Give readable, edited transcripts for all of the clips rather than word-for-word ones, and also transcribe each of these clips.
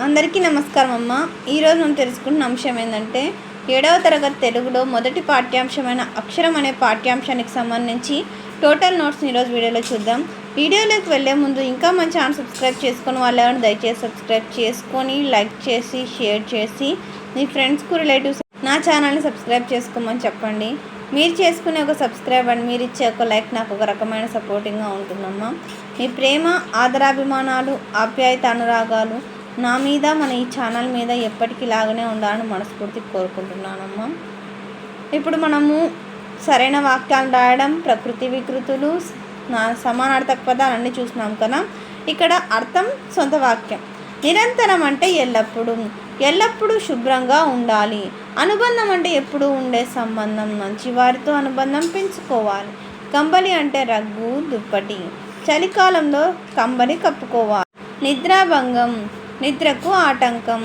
అందరికీ నమస్కారం అమ్మ. ఈరోజు మనం తెలుసుకున్న అంశం ఏంటంటే 7వ తరగతి తెలుగులో మొదటి పాఠ్యాంశమైన అక్షరం అనే పాఠ్యాంశానికి సంబంధించి టోటల్ నోట్స్ని ఈరోజు వీడియోలో చూద్దాం. వీడియోలోకి వెళ్ళే ముందు ఇంకా మన ఛానల్ సబ్స్క్రైబ్ చేసుకుని వాళ్ళు ఎవరైనా దయచేసి సబ్స్క్రైబ్ చేసుకొని లైక్ చేసి షేర్ చేసి మీ ఫ్రెండ్స్కు రిలేటివ్స్ నా ఛానల్ని సబ్స్క్రైబ్ చేసుకోమని చెప్పండి. మీరు చేసుకునే ఒక సబ్స్క్రైబ్ అండ్ మీరు ఇచ్చే ఒక లైక్ నాకు ఒక రకమైన సపోర్టింగ్గా ఉంటుందమ్మా. మీ ప్రేమ ఆదరాభిమానాలు ఆప్యాయత అనురాగాలు నా మీద మన ఈ ఛానల్ మీద ఎప్పటికీ లాగానే ఉండాలని మనస్ఫూర్తి కోరుకుంటున్నానమ్మా. ఇప్పుడు మనము సరైన వాక్యాలు రాయడం, ప్రకృతి వికృతులు, సమానార్థక పదాలు అన్నీ చూసినాం కదా. ఇక్కడ అర్థం సొంత వాక్యం. నిరంతరం అంటే ఎల్లప్పుడూ, ఎల్లప్పుడూ శుభ్రంగా ఉండాలి. అనుబంధం అంటే ఎప్పుడు ఉండే సంబంధం, మంచివారితో అనుబంధం పెంచుకోవాలి. కంబలి అంటే రగ్గు దుప్పటి, చలికాలంలో కంబలి కప్పుకోవాలి. నిద్రాభంగం నిద్రకు ఆటంకం,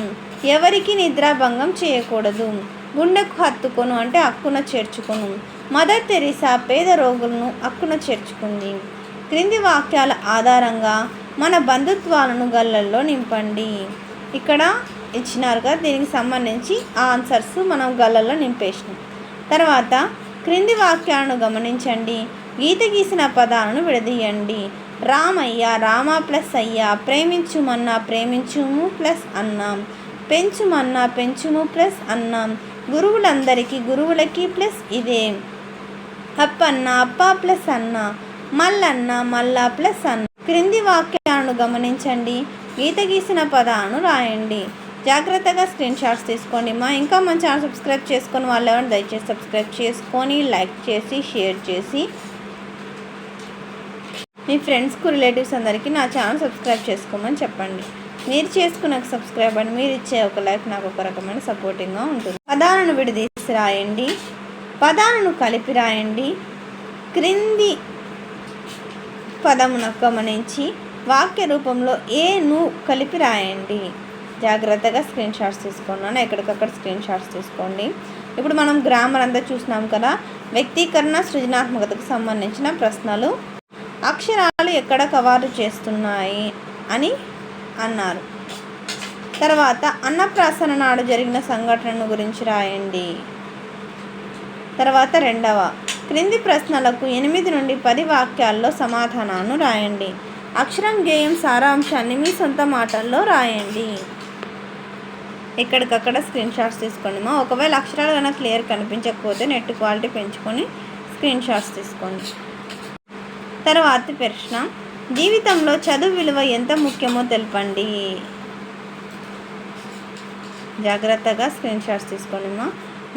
ఎవరికి నిద్రాభంగం చేయకూడదు. గుండెకు హత్తుకొను అంటే అక్కున చేర్చుకొను. మదర్ తెరీసా పేద రోగులను అక్కున చేర్చుకుంది. క్రింది వాక్యాల ఆధారంగా మన బంధుత్వాలను గళ్ళల్లో నింపండి. ఇక్కడ ఇచ్చినారుగా, దీనికి సంబంధించి ఆన్సర్స్ మనం గళ్ళల్లో నింపేసినాం. తర్వాత క్రింది వాక్యాలను గమనించండి. గీత గీసిన పదాలను విడదీయండి. రామయ్య రామ ప్లస్ అయ్యా, ప్రేమించుమన్నా ప్రేమించుము ప్లస్ అన్నాం, పెంచుమన్నా పెంచుము ప్లస్ అన్నాం, గురువులందరికీ గురువులకి ప్లస్ ఇదే, అప్పన్న అప్ప ప్లస్ అన్న, మల్లన్న మల్లా ప్లస్ అన్న. క్రింది వాక్యాలను గమనించండి. గీత గీసిన పదాలను రాయండి. జాగ్రత్తగా స్క్రీన్ షాట్స్ తీసుకోండి మా. ఇంకా మన ఛానల్ సబ్స్క్రైబ్ చేసుకొని వాళ్ళు ఎవరైనా దయచేసి సబ్స్క్రైబ్ చేసుకొని లైక్ చేసి షేర్ చేసి మీ ఫ్రెండ్స్కు రిలేటివ్స్ అందరికీ నా ఛానల్ సబ్స్క్రైబ్ చేసుకోమని చెప్పండి. మీరు చేసుకున్న సబ్స్క్రైబ్ అని మీరు ఇచ్చే ఒక లైక్ నాకు ఒక రకమైన సపోర్టింగ్గా ఉంటుంది. పదాలను విడదీసి రాయండి. పదాలను కలిపి రాయండి. క్రింది పదమును గమనించి వాక్య రూపంలో ఏను కలిపి రాయండి. జాగ్రత్తగా స్క్రీన్ షాట్స్ తీసుకున్నాను, ఎక్కడికక్కడ స్క్రీన్ షాట్స్ తీసుకోండి. ఇప్పుడు మనం గ్రామర్ అంతా చూసినాం కదా. వ్యక్తీకరణ సృజనాత్మకతకు సంబంధించిన ప్రశ్నలు. అక్షరాలు ఎక్కడ కవారు చేస్తున్నాయి అని అన్నారు. తర్వాత అన్నప్రాసన నాడు జరిగిన సంఘటనను గురించి రాయండి. తర్వాత రెండవ క్రింది ప్రశ్నలకు 8 నుండి 10 వాక్యాల్లో సమాధానాలను రాయండి. అక్షరం గేయం సారాంశాన్ని మీ సొంత మాటల్లో రాయండి. ఎక్కడికక్కడ స్క్రీన్ షాట్స్ తీసుకోండి మా. ఒకవేళ అక్షరాలు కన్నా క్లియర్ కనిపించకపోతే నెట్ క్వాలిటీ పెంచుకొని స్క్రీన్ షాట్స్ తీసుకోండి. తర్వాత ప్రశ్న, జీవితంలో చదువు విలువ ఎంత ముఖ్యమో తెలపండి. జాగ్రత్తగా స్క్రీన్ షాట్స్ తీసుకోండి మా.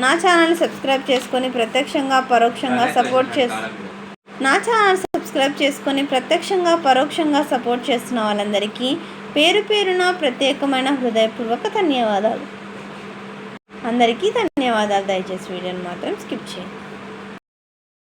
నా ఛానల్ని సబ్స్క్రైబ్ చేసుకొని ప్రత్యక్షంగా పరోక్షంగా సపోర్ట్ చేస్తున్న వాళ్ళందరికీ పేరు పేరున ప్రత్యేకమైన హృదయపూర్వక ధన్యవాదాలు. అందరికీ ధన్యవాదాలు. దయచేసి వీడియోని మాత్రం స్కిప్ చేయండి.